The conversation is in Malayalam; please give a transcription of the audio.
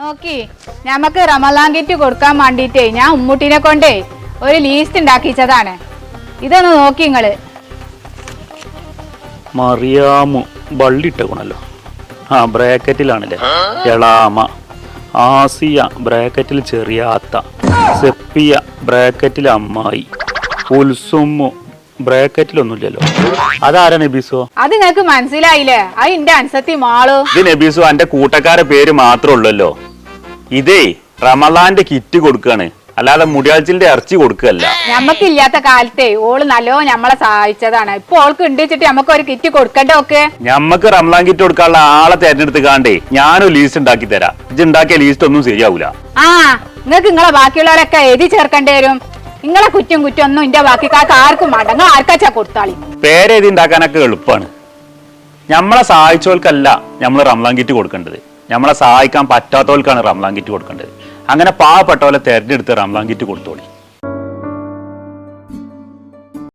നോക്കി ഞമ്മക്ക് റമളാൻ കിറ്റ് കൊടുക്കാൻ വേണ്ടിട്ടേ ഞാൻ ഉമ്മൂട്ടിനെ കൊണ്ടേ ഒരു ലീസ്റ്റ് ഉണ്ടാക്കിച്ചതാണ്. ഇതൊന്ന് നോക്കി നിങ്ങള്. മറിയാമു ബള്ളിട്ടണല്ലോ. ആ ബ്രാക്കറ്റിലാണല്ലേ. എളാമ, ആസിയ ബ്രാക്കറ്റിൽ ചെറിയാത്ത, സെപ്പിയ ബ്രാക്കറ്റിൽ അമ്മായി, ഉൽസുമ്മു ബ്രാക്കറ്റിലൊന്നുമില്ലല്ലോ. അതാരാ നബീസോ? അത് നിങ്ങക്ക് മനസ്സിലായില്ലേ? അത് എന്റെ അൻസത്തി മാളു. ഇത് നബീസോ എന്റെ കൂട്ടക്കാരെ പേര് മാത്രമേ ഉള്ളല്ലോ. ഇതേ റമളാന്റെ കിറ്റ് കൊടുക്കാണ്, അല്ലാതെ മുടിയാഴ്ചന്റെ ഇറച്ചി കൊടുക്കല്ല. ഞമ്മക്കില്ലാത്ത കാലത്തെ ഓള് നല്ലോ ഞമ്മളെ സഹായിച്ചതാണ്. ഇപ്പൊ ഓൾക്ക് ഉണ്ടിച്ചിട്ട് നമുക്ക് ഒരു കിറ്റ് കൊടുക്കണ്ടേ? ഒക്കെ ഞമ്മക്ക് റമളാൻ കിറ്റ് കൊടുക്കാനുള്ള ആളെ തെരഞ്ഞെടുത്ത് കാണ്ടേ ഞാനൊരു ലീസ്റ്റ് ഉണ്ടാക്കി തരാം. ഇത് ഉണ്ടാക്കിയ ലീസ്റ്റ് ഒന്നും ശരിയാവൂല. ആ നിങ്ങക്ക് നിങ്ങളെ ബാക്കിയുള്ളവരൊക്കെ എഴുതി ചേർക്കേണ്ടി വരും. നിങ്ങളെ കുറ്റം ഒന്നും എന്റെ ബാക്കിക്കാർക്ക് ആർക്കും മടങ്ങ ആർക്കാച്ചാ കൊടുത്താളി. പേരെഴുതി ഉണ്ടാക്കാനൊക്കെ എളുപ്പമാണ്. നമ്മളെ സഹായിച്ചവർക്കല്ല നമ്മൾ റമളാൻ കിറ്റ് കൊടുക്കേണ്ടത്. നമ്മളെ സഹായിക്കാൻ പറ്റാത്തവർക്കാണ് റമളാൻ കിറ്റ് കൊടുക്കേണ്ടത്. അങ്ങനെ പാവപ്പെട്ടവരെ തെരഞ്ഞെടുത്ത് റമളാൻ കിറ്റ് കൊടുത്തോളി.